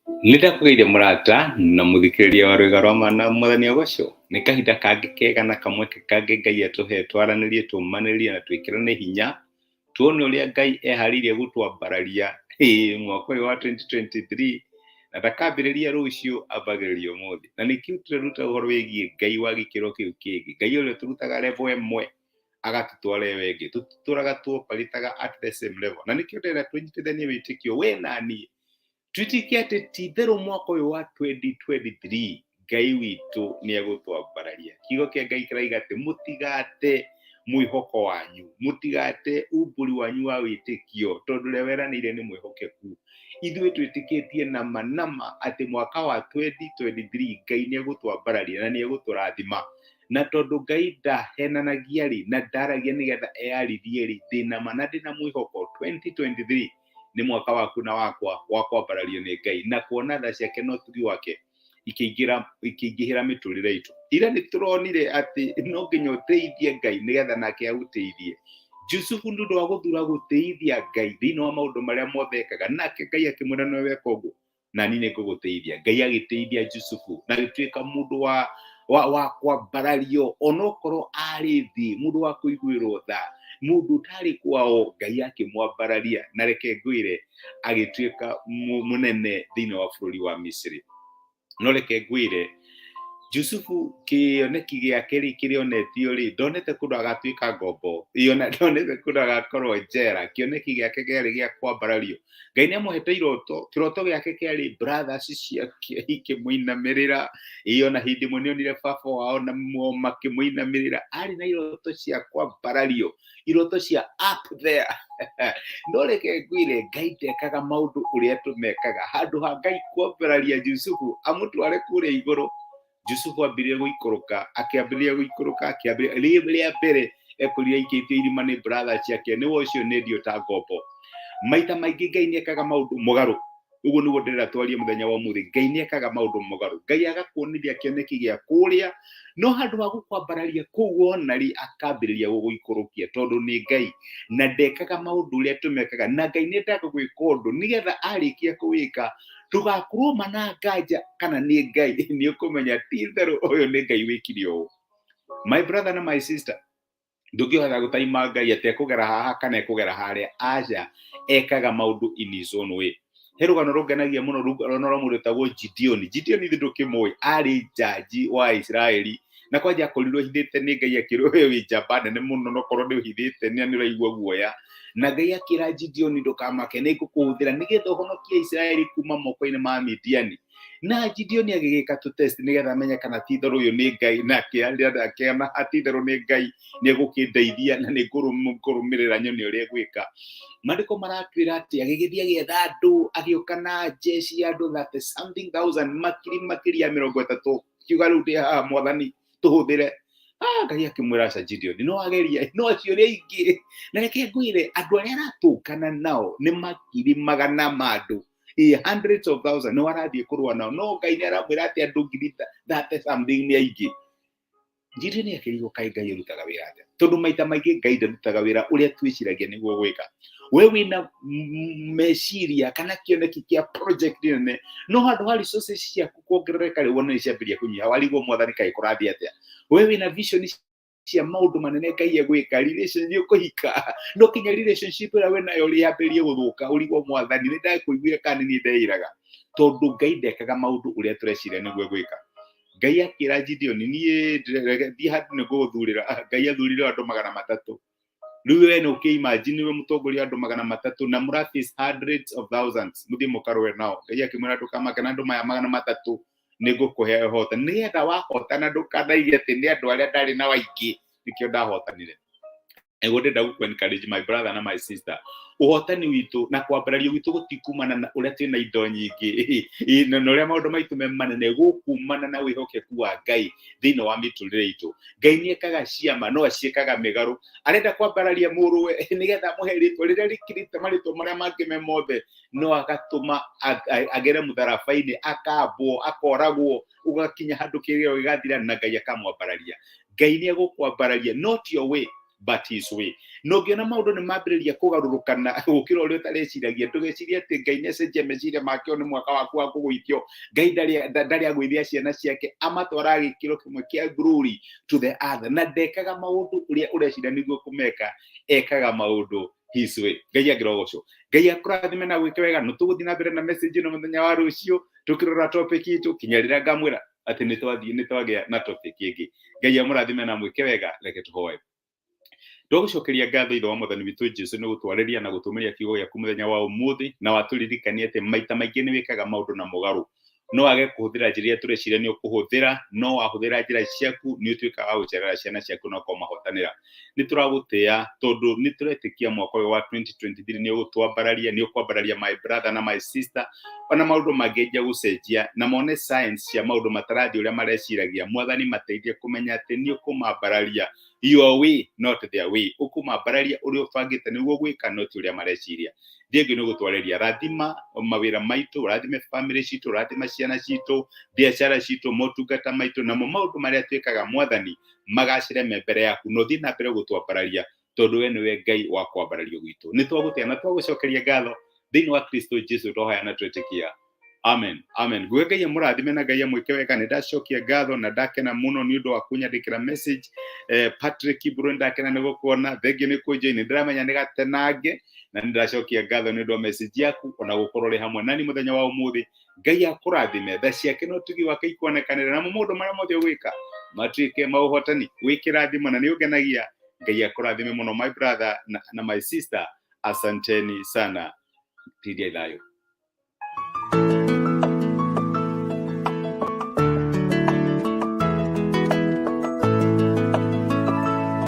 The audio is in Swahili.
Nĩndakũgeithia mũrata na mũthikĩrĩria wa rwĩga rwa mana mwathani Ogosho. Nĩ kahinda kangĩ kega na kamweke kangĩ Ngai atũhe twaranĩrie tũmanĩrie na twĩkĩrane hinya tuone ũrĩa Ngai eharĩirie gũtwambararia mwaka ũyũ wa 2023 na ndakambĩrĩria rũciũ ambagĩrĩria ũmũthĩ. Na nĩkĩo tũreruta ũhoro wĩgiĩ Ngai wa gĩkĩro kĩu kĩngĩ, Ngai ũrĩa tũrutaga level ĩmwe agatũtwara ĩyo ĩngĩ, tũtũraga tũparĩtaga at the same level. Na nĩkĩo ndĩrenda tũnyitithanie wĩtĩkio we na niĩ twĩtĩkie atĩ ti therũ mwaka ũyũ wa 2023 Ngai witũ nĩ egũtwambararia. Kiugo kĩa Ngai kĩrauga atĩ mũtigate mwĩhoko wanyu, mũtigate umbũri wanyu wa wĩtĩkio tondũ ũrĩa weranĩire nĩ mwĩhokeku. Ithuĩ twĩtĩkĩtie nama atĩ mwaka wa 2023 Ngai nĩ egũtwambararia na nĩ egũtũrathima. Na tondũ Ngai ndahenanagia rĩ na ndaragia nĩgetha eyarithie rĩ, ndĩnama na ndĩna mwĩhoko 2023 nĩ mwaka waku na wakwa wa kwambarario nĩ Ngai na kuona tha ciake na ũtugi wake ikĩingĩhĩra mĩtũrĩre itũ. Ira nĩ tũronire atĩ no nginya ũteithie Ngai nĩgetha nake agũteithie. Jusufu nĩ ũndũ wa gũthura gũteithia Ngai thĩinĩ wa maũndũ marĩa mothe ekaga, nake Ngai akĩmwĩra nĩ weka ũguo na niĩ nĩ ngũgũteithia. Ngai agĩteithia Jusufu na agĩtuĩka mũndũ wa kwambarario onokorwo arĩ thĩ, mũndũ wa kũiguĩrwo tha, mũndũ ũtarĩ kwao, Ngai akĩmwambararia na reke ngwĩre agĩtuĩka mũnene thĩinĩ wa bũrũri wa Misiri. No reke ngwĩre Jusufu kĩoneki gĩake rĩ kĩrĩonetio rĩ, ndonete kũndũ agatuĩka ngombo, ndonete kũndũ agakorwo njera, kĩoneki gĩake kĩarĩ gĩa kwambarario. Ngai nĩ amũhete iroto, kĩroto gĩake kĩarĩ brothers ciake ikĩmũinamĩrĩra, ona hĩndĩ ĩmwe nĩonire baba wao na makĩmũinamĩrĩra, arĩ na iroto cia kwambarario, iroto cia up there. No reke ngwĩre Ngai ndekaga maũndũ ũrĩa tũmekaga. Handũ ha Ngai kwambararia Jusufu amũtware kũrĩa igũrũ, Jusufu ambĩrĩrie gũikũrũka, rĩa mbere ekorire aikĩtio irima nĩ brothers ciake, nĩwe ũcio nĩendio ta ngombo. Maita maingĩ Ngai nĩekaga maũndũ mũgarũ. Ũguo nĩguo ndĩrenda twarie mũthenya wa ũmũthĩ. Ngai nĩekaga maũndũ mũgarũ. Ngai agakuonithia kĩoneki gĩa kũrĩa, no handũ ha gũkwambararia kũu wonari akambĩrĩria gũgũikũrũkia tondũ nĩ Ngai na ndekaga maũndũ ũrĩa tũmekaga. Na Ngai nĩendaga gwĩka ũndũ nĩgetha arĩkia kũwĩka ndũgakorwo na nganja kana nĩ Ngai, nĩ ũkũmenya ti itherũ ũyũ nĩ Ngai wĩkire ũũ. My brother na my sister, ndũngĩhota gũtaima Ngai atĩ ekũgera haha kana ekũgera harĩa. Aca, ekaga maũndũ in his own way. He rũgano rũngenagia mũno, rũgano rwa mũndũ wĩtagwo Gideon. Gideon ithuĩ ndũkĩmũĩ, arĩ jaji wa Isiraeli na kwanja akorirwo ahithĩte nĩ Ngai, akĩrwo we wĩ njamba nene mũno na okorwo ndũhithĩte nĩ ũraigua guoya. Na Ngai akĩra Gideon ndũkamake, nĩngũkũhũthĩra nĩgetha ũhonokie Isiraeli kuma moko-inĩ ma Midiani. Na Gideon agĩgĩka tũtest nĩgetha amenye kana ti itherũ ũyũ nĩ Ngai, na akĩona ti itherũ nĩ Ngai nĩ egũkĩndeithia na nĩ ngũrũmĩrĩra nyone ũrĩa egwĩka. Maandĩko maratwĩra atĩ agĩgĩthiĩ agĩetha andũ, agĩũka na jeshi ya andũ 30,000 makĩria ya 30, kiuga rĩu ndĩ haha Mwathani tũhũthĩre. Ngai akĩmwĩra aca Gideon, no ageria, no ciũria ingĩ. Na reke ngwĩre andũ arĩa aratũngana nao nĩ makiri magana ma andũ, hundreds of thousands no arathiĩ kũrũa nao, no Ngai nĩ aramwĩra atĩ andũ ngiri 30 something nĩ aingĩ. Gideon akĩrigwo kaĩ Ngai arutaga wĩra atĩa, tondũ maita maingĩ Ngai ndarutaga wĩra ũrĩa twĩciragia nĩguo gwĩka. We wĩna meciria kana kĩoneki kĩa project nene, no handũ ha resources ciaku kuongerereka rĩ wona nĩciambĩrĩria kũnyiha, warigwo Mwathani kaĩ kũrathiĩ atĩa. We wĩna vision cia maũndũ manene Ngai egwĩka, relation nĩ ũkũhika, no kinya relationship ĩrĩa wĩnayo rĩ yambĩrĩrie gũthũka, ũrigwo Mwathani nĩ ndakũiguire kana nĩ ndeĩraga, tondũ Ngai ndekaga maũndũ ũrĩa tũreciria nĩguo egwĩka. Ngai akĩra Gideon, niĩ thiĩ handũ nĩngũgũthurĩra. Ngai athurire andũ 300. Rĩu we nĩ ũkĩ-imagine we mũtongoria andũ 300 na mũraface hundreds of thousands, mũthiĩ mũkarũe nao. Ngai akĩmwĩra ndũkamake na andũ maya 300 nĩngũkũhe ũhotani, nĩgetha wahotana ndũkanaige atĩ nĩ andũ arĩa ndarĩ na waingĩ nĩkĩo ndahotanire. Ego ndenda gũkũ-encourage my brother na my sister, ũhotani witũ na kwambarario witũ gũtikumana na ũrĩa twĩna indo nyingĩ, na ũrĩa maũndũ maitũ me manene, gũkumana na wĩhokeku wa Ngai thĩinĩ wa mĩtũrĩre itũ. Ngai nĩekaga ciama, no aciĩkaga mĩgarũ. Arenda kwambararia mũrũwe nĩgetha amũhe rĩtwa rĩrĩa rĩkĩrĩte marĩtwa marĩa mangĩ me mothe, no agatũma agere mũtharaba-inĩ, akambwo, akoragwo, ũgakinya handũ kĩrĩro gĩgathira na Ngai akamwambararia. Ngai nĩ egũkwambararia, not your way, but his way. No ngiona maundu ni mambiriria kugarurukana gukira uria utareciiragia ndugecirie ati Ngai nĩacenjia meciria make ni mwaka waku wa kugwithio. Ngai ndari agwithia ciana ciake amatwara gikiro kimwe kia glory to the other, na ndekaga maundu uria urecira niguo kumeka, ekaga maundu his way. Ngai agirogoco, Ngai akurathime na gwike wega. No tuguthi na mbere na message no muthenya wa rucio tukirora topic itu kinyarira ngamwira ati nitwagia na topic ingi. Ngai amurathime na mwike wega. Reke tuhoe. Ndogucokeria ngatho ithe wa Mwathani witũ Jesu nĩ gũtwarĩria na gũtũmĩria kiugo gĩaku mũthenya wa ũmũthĩ, na watũririkania atĩ maita maingĩ nĩ wĩkaga maũndũ na mũgarũ. No wage kũhũthĩra njĩra iria tũreciria nĩ ũkũhũthĩra, no wahũthĩra njĩra ciaku nĩ ũtuĩkaga wa gũcerera ciana ciaku na ũkamahotanĩra. Nĩ tũragũtĩĩa tondũ nĩ tũretĩkia mwaka ũyũ wa 2023 nĩ ũgũtwambararia, nĩ ũkwambararia my brother na my sister, ona maũndũ mangĩnja gũcenjia na mone science cia maũndũ matarathiĩ ũrĩa mareciragia. Mwathani mateithie kũmenya atĩ nĩ ũkũmambararia your way, not their way. Ũkũmambararia ũrĩa ũbangĩte nĩguo gwĩka, not ũrĩa mareciria. Ndiengĩ nĩ gũtwarĩria rathima mawĩra maitũ, rathime family citũ, rathima ciana citũ, biacara citũ, motungata maitũ, namo maũndũ marĩa twĩkaga Mwathani magacĩre mbere yaku, no thiĩ na mbere gũtwambararia tondũ we nĩwe Ngai wa kwambarario gwitũ. Nĩ twagũtĩa na twagũcokeria ngatho thĩinĩ wa Kristo Jesu tũhoya na twĩtĩkia. Amen. Amen. Gwe Ngai amũrathime na Ngai amwĩke wega. Nĩ ndacokia ngatho na ndakena mũno nĩ ũndũ wa kũnyandĩkĩra message. Patrick Iburu ndakena nĩ gũkuona. Thengiũ nĩ kũnjoin. Nĩ ndĩramenya nĩ gatenange na nĩ ndacokia ngatho nĩ ũndũ wa message yaku ona gũkorwo rĩ hamwe nani mũthenya wa ũmũthĩ. Ngai akũrathime, tha ciake no tugi wake ikonekanĩra na maũndũ marĩa mothe ũgwĩka matuĩke maũhotani. Wĩkĩrathimo na nĩ ũngenagia. Ngai akũrathime mũno my brother na my sister. Asanteni sana. Tidia thayo.